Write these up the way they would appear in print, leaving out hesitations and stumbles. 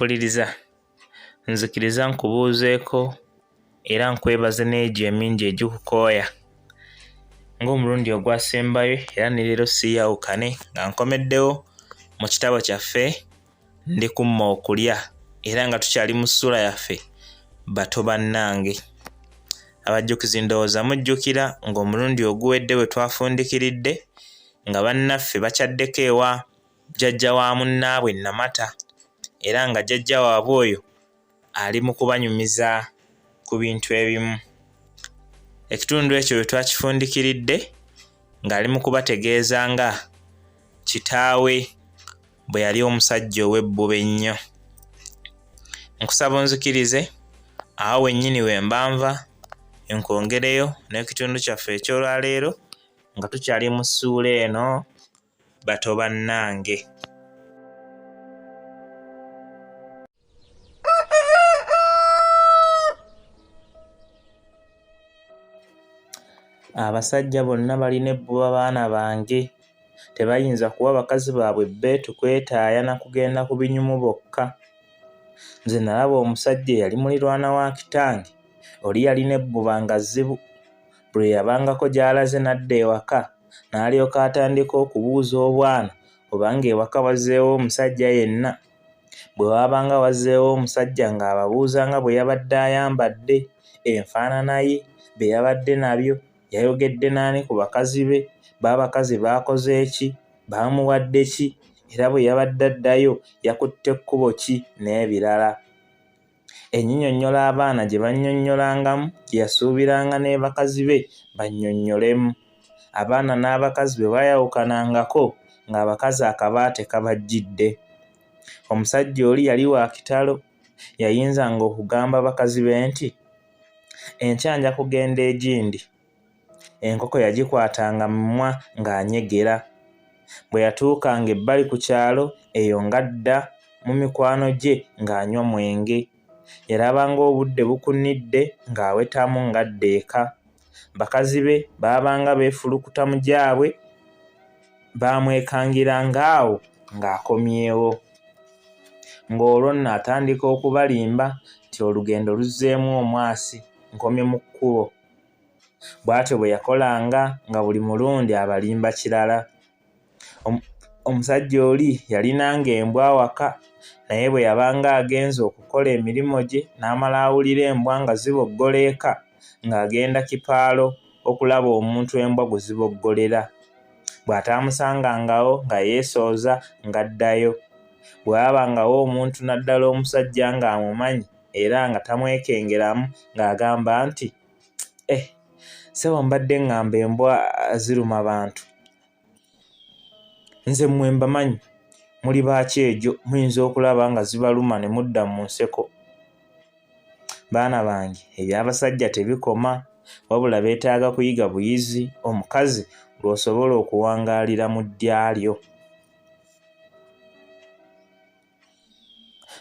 mpuliriza nzikiriza nkubuuzeeko era nkwebaze n'egyo emingi egikukooya ng'omulundi ogwasembayo era ne leero siiyawukane nga nkomeddewo mu kitabo kyaffe Ndikumma okulya era nga tukyali mu ssuula yaffe bato bannange. Abajjukizi ndowooza mujjukira ng'omulundi oguwedde bwe twafundikiridde nga bannaffe bakyaddeko ewa jjajja wa munnaabwe Namata era nga jjajja waabwe oyo ali mu kubanyumiza ku bintu ebimu. Ekitundu ekyo bwe twakifundikiridde ng'ali mu kubategeeza nga kitaawe bwe yali omusajja ow'ebbuba ennyo. Nkusaba onzikirize awo wennyini we mbanva enkwongereyo n'ekitundu kyaffe eky'olwaleero nga tukyali mu ssuula eno bato bannange. Abasajja bonna balina ebbuba baana bange, tebayinza kuwa bakazi baabwe bbeetu kwetaaya na kugenda ku binyumu bokka. Nze nalaba omusajja eyali muliraanwa wa kitange, oli yalina ebbuba nga zzibu. Buli yabangako gy'alaze n'adda ewaka n'alyoka atandika okubuuza obwana obanga ewaka wazzeewo omusajja yenna. Bwe waabanga wazzeewo omusajja ng'ababuuza nga bwe yabadde ayambadde, enfaanana ye, bye yabadde nabyo, yayogedde n'ani ku bakazi be, b'abakazi baakoze ki, baamuwadde ki, era bwe yabadde addayo yakutte kkubo ki n'ebirala. Ennyinyonnyola abaana gye bannyonnyolangamu gye yasuubiranga ne bakazi be bannyonnyolemu. Abaana n'abakazi bwe baayawukanangako ng'abakazi akabaate kabajjidde. Omusajja oli yali wa kitalo, yayinzanga okugamba bakazi be nti, enkya nja kugenda egindi. Enkoko yagikwatanga mu mumwa ng'anyegera. Bwe yatuukanga ebbali ku kyalo eyo ng'adda mu mikwano gye ng'anywa mwenge. Yalabanga obudde bukunidde ng'awetamu ng'adda eka. Bakazi be baabanga beefulukuta mu gyabwe baamwekangiranga awo ng'akomyewo. Ng'olwo nno atandika okubalimba nti olugendo luzzeemu omwasi, nkomye mu kkubo. Bw'atyo bwe yakolanga nga buli mulundi abalimba kirala. Omusajja oli yalinanga embwa awaka, naye bwe yabanga agenze okukola emirimu gye n'amala awulira embwa nga ziboggola eka ng'agenda kipaalo okulaba omuntu embwa gwe ziboggolera. Bw'ataamusangangawo nga yeesooza ng'addayo. Bwe wabangawo omuntu naddala omusajja ng'amumanyi era nga tamwekengeramu ng'agamba nti, ssebo mbadde ngamba embwa ziruma bantu. Nze mmwe mbamanyi, muli baakyejo, muyinza okulaba nga zibaluma ne mudda mu nseko. Baana bange, eby'abasajja tebikoma, wabula beetaaga kuyiga buyizi omukazi lw'osobola okuwangaalira mu ddya lyo.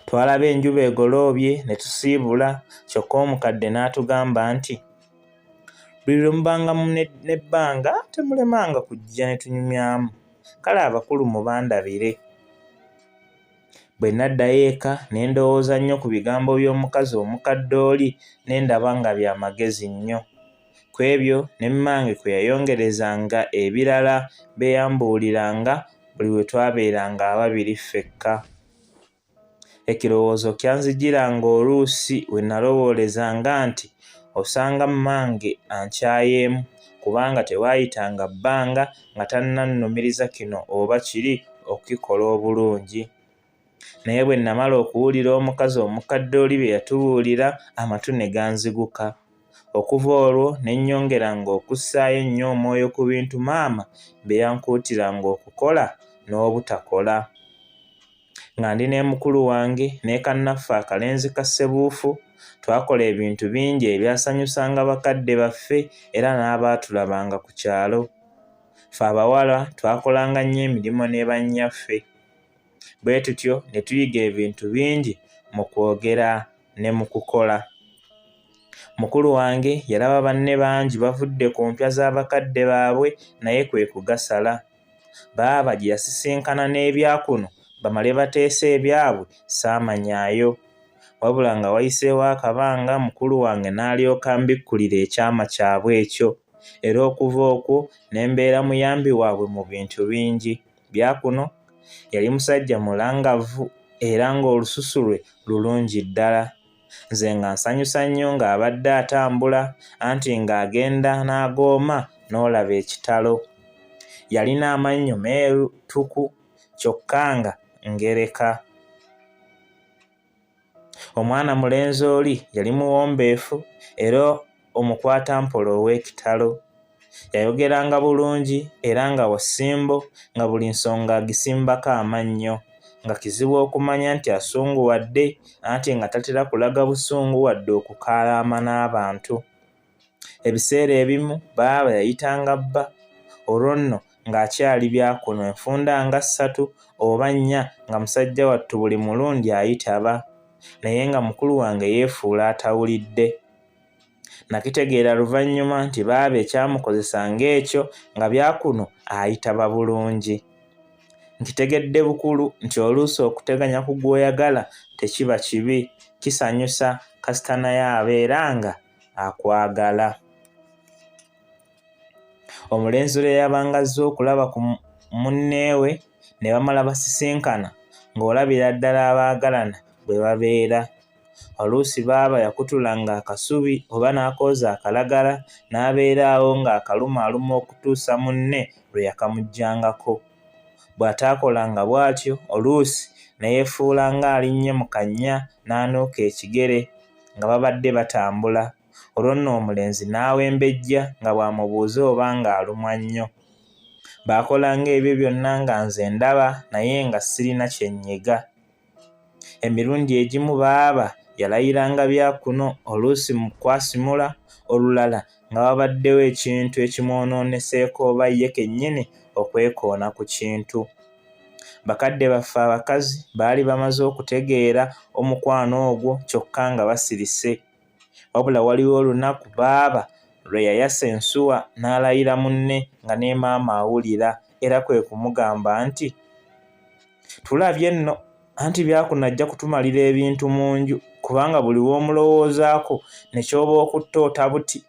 Twalaba enjuba egoloobye ne tusiibula, kyokka omukadde n'atugamba nti, buli lwe mubanga n'ebbanga temulemanga kujja ne tunyumyamu. Kale abakulu mubandabire. Bwe naddayo eka ne ndowooza nnyo ku bigambo by'omukazi omukadde oli ne ndaba nga bya magezi nnyo. Ku ebyo ne mmange kwe yayongerezanga ebirala bye yambuuliranga buli lwe twabeeranga ababiri ffekka. Ekirowoozo kyanzijiranga oluusi we nalowoolezanga nti osanga mmange ankyayeemu kubanga tewaayitanga bbanga nga tannannumiriza kino oba kiri okukikola obulungi. Naye bwe namala okuwulira omukazi omukadde oli bye yatubuulira, amatu ne ganziguka. Okuva olwo ne nnyongeranga okussaayo ennyo omwoyo ku bintu maama bye yankuutiranga okukola n'obutakola. Nga ndi ne mukulu wange ne kannaffe akalenzi ka Ssebuufu, twakola ebintu bingi ebyasanyusanga bakadde baffe era n'abaatulabanga ku kyalo. Ffe abawala twakolanga nnyo emirimu ne bannyaffe. Bwe tutyo ne tuyiga ebintu bingi mu kwogera ne mu kukola. Mukulu wange yalaba banne bangi bavudde ku mpya z'abakadde baabwe naye kwe kugasala. Baaba gye yasisinkana n'ebyakuno bamale bateese ebyabwe saamanyaayo, wabula nga wayiseewo akabanga mukulu wange n'alyoka mbikkulira ekyama kyabwe ekyo, era okuva okwo ne mbeera muyambi waabwe mu bintu bingi. Byakuno yali musajja mulangavu era ng'olususu lwe lulungi ddala. Nze nga nsanyusa nnyo ng'abadde atambula anti ng'agenda n'agooma n'olaba ekitalo. Yalina amannyo meerutuku kyokka nga ngereka. Omwana mulenzi oli yali muwombeefu era omukwatampola ow'ekitalo. Yayogeranga bulungi era nga wasimbo nga buli nsonga agisimbako amannyo, nga kizibu okumanya nti asunguwadde anti nga tatera kulaga busungu wadde okukaalaama n'abantu. Ebiseera ebimu baaba yayitanga bba, olwo nno ng'akyali Byakuno enfunda nga 3 oba 4 nga musajja wattu buli mulundi ayitaba, naye nga mukulu wange yeefuula atawulidde. Nakitegeera luvannyuma nti baaba ekyamukozesa ng'ekyo nga Byakuno ayitaba bulungi. Nkitegedde bukulu nti oluusi okuteganya ku gw'oyagala tekiba kibi, kisanyusa kasita naye abeera nga akwagala. Omulenzi lwe yabanga azze okulaba ku munneewe ne bamala basisinkana ng'olabira ddala abaagalana bwe babeera. Oluusi baaba yakutulanga akasubi oba n'akooza akalagala n'abeera awo ng'akalumaaluma okutuusa munne lwe yakamuggyangako. Bw'ataakolanga bw'atyo oluusi ne yeefuula ng'alinnye mu kannya n'anuuka ekigere nga babadde batambula. Olwo nno omulenzi n'awembejja nga bw'amubuuza oba ng'alumwa nnyo. Baakolanga ebyo byonna nga nze ndaba naye nga sirina kye nnyega. Emirundi egimu baaba yalayiranga Byakuno oluusi mu kwasimula, olulala nga wabaddewo ekintu ekimwonooneseeko oba ye kennyini okwekoona ku kintu. Bakadde baffe abakazi baali bamaze okutegeera omukwano ogwo kyokka nga basirise. Wabula waliwo olunaku baaba lwe yayasa ensuwa n'alayira munne nga ne maama awulira, era kwe kumugamba nti, "Tulabye nno anti Byakuno ajja kutumalira ebintu mu nju kubanga buli w'omulowoozaako ne ky'oba okutta otabuti."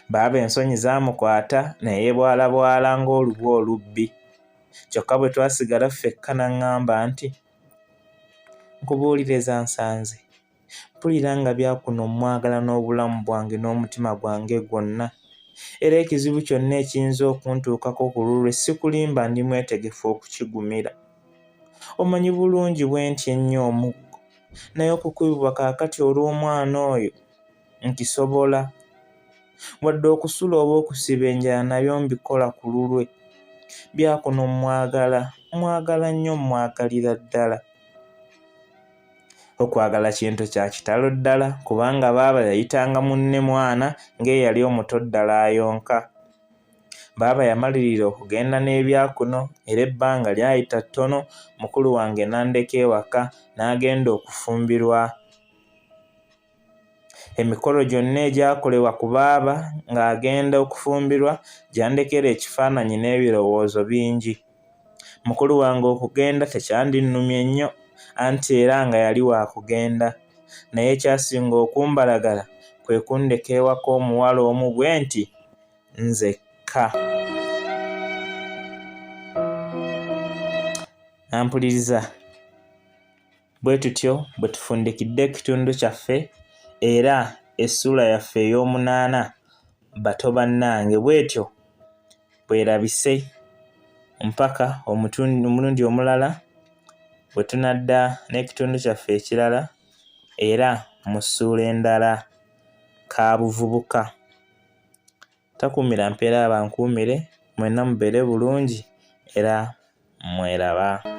Baaba ensonyi zaamukwata ne yeebwalabwala ng'olubwa olubbi. Kyokka bwe twasigala ffekka n'aŋŋamba nti, "Nkubuulire nsanze. Mpulira nga Byakuno mwagala n'obulamu bwange n'omutima gwange gwonna. Era ekizibu kyonna ekiyinza okuntuukako ku lulwe si kulimba ndi mwetegefu okukigumira. Omanyi bulungi bwe ntya ennyo omuggo, naye okukubibwa kaakati olw'omwana oyo nkisobola. Wadde okusula oba okusiba enjala nabyo mbikola ku lulwe. Byakuno mwagala nnyo, mwagalira ddala." Okwagala kintu kya kitalo ddala kubanga baaba yayitanga munne mwana ng'eyali omuto ddala ayonka. Baaba yamalirira okugenda n'Ebyakuno era ebbanga lyayita ttono mukulu wange n'andeka ewaka n'agenda okufumbirwa. Emikolo gyonna egyakolebwa ku baaba ng'agenda okufumbirwa gyandekera ekifaananyi n'ebirowoozo bingi. Mukulu wange okugenda tekyandinnumye nnyo anti era nga yali wa kugenda, naye ekyasinga okumbalagala kwe kundeka ewaka omuwala omu bwe nti nzekka. Ampuliriza, bwe tutyo bwe tufundikidde ekitundu kyaffe era essuula yaffe ey'omunaana bato bannange bw'etyo bwerabise mpaka omulundi omulala bwe tunadda n'ekitundu kyaffe ekirala era mu ssuula endala. Kaabuvubuka. Takuumira mpeera abankuumire, mwenna mubeere bulungi era mweraba.